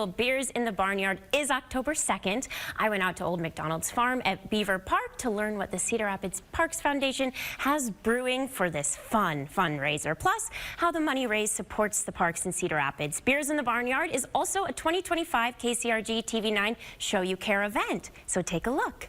Beers in the Barnyard is October 2nd. I went out to Old McDonald's farm at Bever Park to learn what the Cedar Rapids Parks Foundation has brewing for this fun fundraiser, plus how the money raised supports the parks in Cedar Rapids. Beers in the Barnyard is also a 2025 KCRG TV9 Show You Care event, so take a look.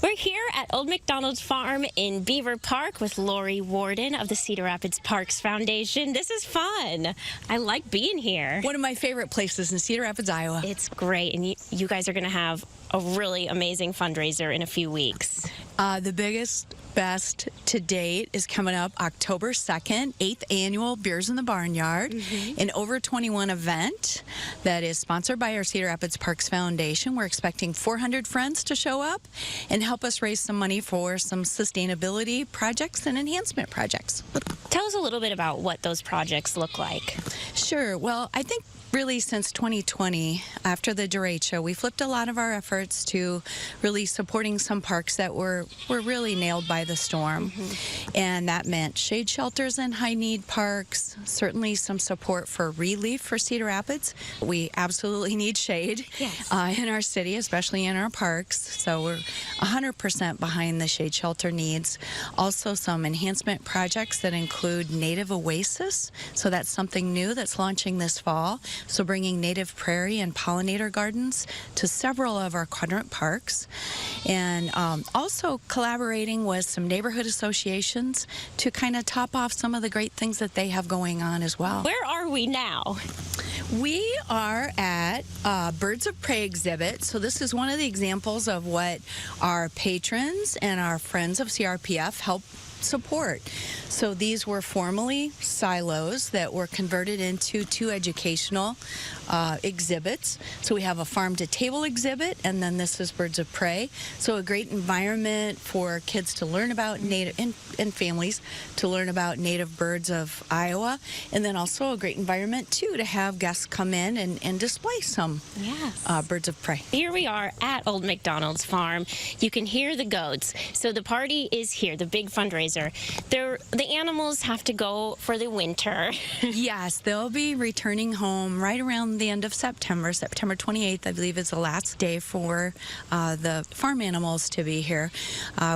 We're here at Old McDonald's farm in Bever Park with Lori Warden of the Cedar Rapids Parks Foundation. This is fun. I like being here. One of my favorite places in Cedar Rapids, Iowa. It's great, and you guys are going to have a really amazing fundraiser in a few weeks. The biggest, best to date is coming up October 2nd, 8th annual Beers in the Barnyard, an over 21 event that is sponsored by our Cedar Rapids Parks Foundation. We're expecting 400 friends to show up and help us raise some money for some sustainability projects and enhancement projects. Tell us a little bit about what those projects look like. Sure. Well, I think really since 2020, after the derecho, we flipped a lot of our efforts to really supporting some parks that were really nailed by the storm. And that meant shade shelters in high-need parks, certainly some support for relief for Cedar Rapids. We absolutely need shade in our city, especially in our parks. So we're 100% behind the shade shelter needs. Also some enhancement projects that include native oasis. So that's something new that's launching this fall. So bringing native prairie and pollinator gardens to several of our quadrant parks, and also collaborating with some neighborhood associations to kind of top off some of the great things that they have going on as well. Where are we now? We are at Birds of Prey exhibit. So this is one of the examples of what our patrons and our friends of CRPF help support. So these were formerly silos that were converted into two educational exhibits. So we have a farm to table exhibit, and then this is Birds of Prey. So a great environment for kids to learn about native and families to learn about native birds of Iowa, and then also a great environment too to have guests come in and display some birds of prey. Here we are at Old McDonald's farm. You can hear the goats. So the party is here, the big fundraiser. The animals have to go for the winter. Yes, they'll be returning home right around the end of September. September 28th, I believe, is the last day for the farm animals to be here.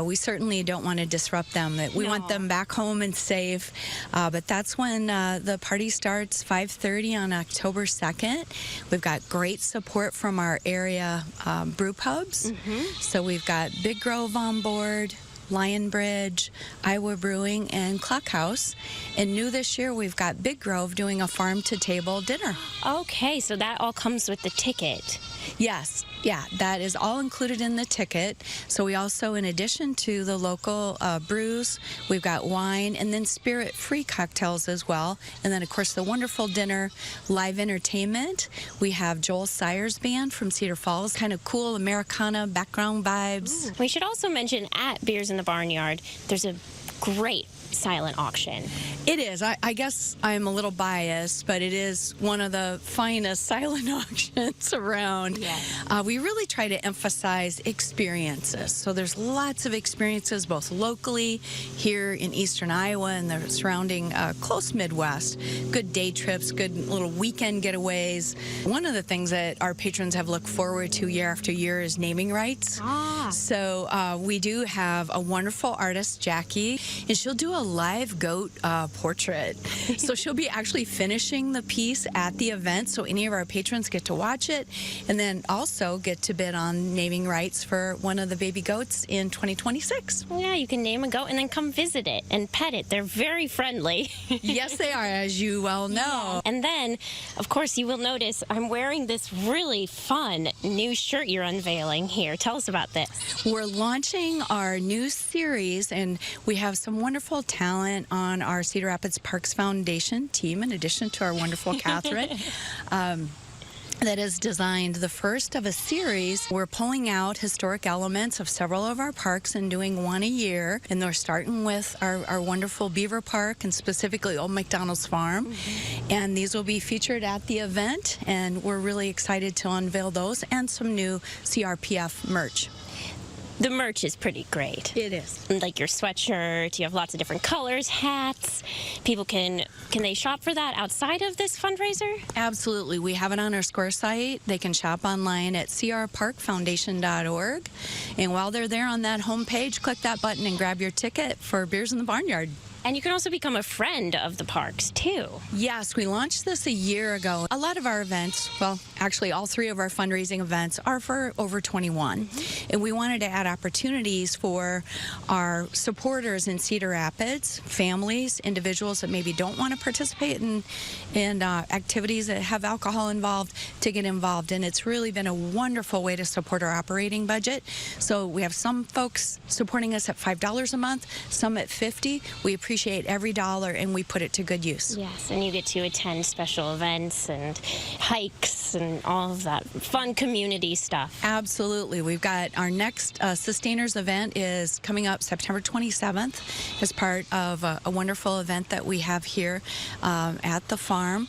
We certainly don't want to disrupt them. We want them back home and safe. But that's when the party starts, 5:30 on October 2nd. We've got great support from our area brew pubs. So we've got Big Grove on board, Lion Bridge, Iowa Brewing, and Clock House. And new this year, we've got Big Grove doing a farm-to-table dinner. Okay, so that all comes with the ticket. Yes, that is all included in the ticket. So we also, in addition to the local brews, we've got wine and then spirit-free cocktails as well. And then, of course, the wonderful dinner, live entertainment. We have Joel Sires Band from Cedar Falls, kind of cool Americana background vibes. We should also mention at Beers in the Barnyard, there's a great silent auction. It is. I guess I'm a little biased, but it is one of the finest silent auctions around. We really try to emphasize experiences. So there's lots of experiences both locally here in eastern Iowa and the surrounding close Midwest. Good day trips, good little weekend getaways. One of the things that our patrons have looked forward to year after year is naming rights. So we do have a wonderful artist, Jackie, and she'll do a live goat portrait. So she'll be actually finishing the piece at the event, so any of our patrons get to watch it, and then also get to bid on naming rights for one of the baby goats in 2026. Yeah, you can name a goat and then come visit it and pet it. They're very friendly. Yes, they are, as you well know. And then, of course, you will notice I'm wearing this really fun new shirt you're unveiling here. Tell us about this. We're launching our new series, and we have some wonderful talent on our Cedar Rapids Parks Foundation team, in addition to our wonderful Catherine, that has designed the first of a series. We're pulling out historic elements of several of our parks and doing one a year. And they're starting with our wonderful Beaver Park and specifically Old McDonald's Farm. And these will be featured at the event, and we're really excited to unveil those and some new CRPF merch. The merch is pretty great. It is. Like your sweatshirt, you have lots of different colors, hats. People can they shop for that outside of this fundraiser? Absolutely. We have it on our Square site. They can shop online at crparkfoundation.org. And while they're there on that homepage, click that button and grab your ticket for Beers in the Barnyard. And you can also become a friend of the parks, too. Yes, we launched this a year ago. A lot of our events, well, actually all 3 of our fundraising events are for over 21. And we wanted to add opportunities for our supporters in Cedar Rapids, families, individuals that maybe don't want to participate in activities that have alcohol involved to get involved. And it's really been a wonderful way to support our operating budget. So we have some folks supporting us at $5 a month, some at $50. We appreciate every dollar, and we put it to good use. Yes, and you get to attend special events and hikes and all of that fun community stuff. Absolutely. We've got our next Sustainers event is coming up September 27th as part of a wonderful event that we have here at the farm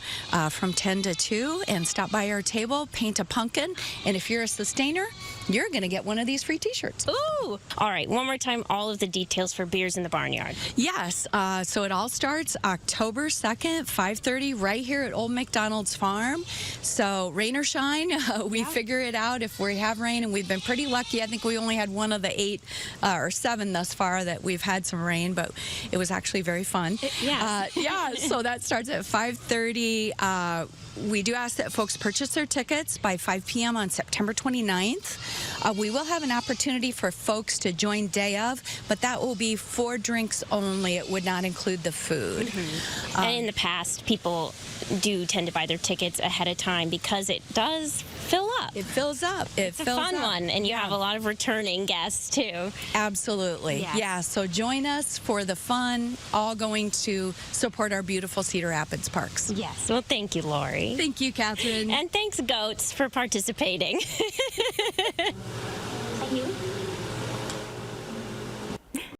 from 10 to 2. And stop by our table, paint a pumpkin, and if you're a sustainer, you're going to get one of these free t-shirts. Ooh! All right, one more time, all of the details for Beers in the Barnyard. Yes, so it all starts October 2nd, 5:30, right here at Old McDonald's farm. So rain or shine, we figure it out if we have rain, and we've been pretty lucky. I think we only had one of the 8 or 7 thus far that we've had some rain, but it was actually very fun. Yes. So that starts at 5:30. We do ask that folks purchase their tickets by 5 p.m. on September 29th. We will have an opportunity for folks to join day of, but that will be for drinks only. It would not include the food. And in the past, people do tend to buy their tickets ahead of time because it does fill up. It fills up. It's a fun one, and you have a lot of returning guests, too. Absolutely. Yes. Yeah, so join us for the fun, all going to support our beautiful Cedar Rapids parks. Yes. Well, thank you, Lori. Thank you, Catherine. And thanks, Goats, for participating.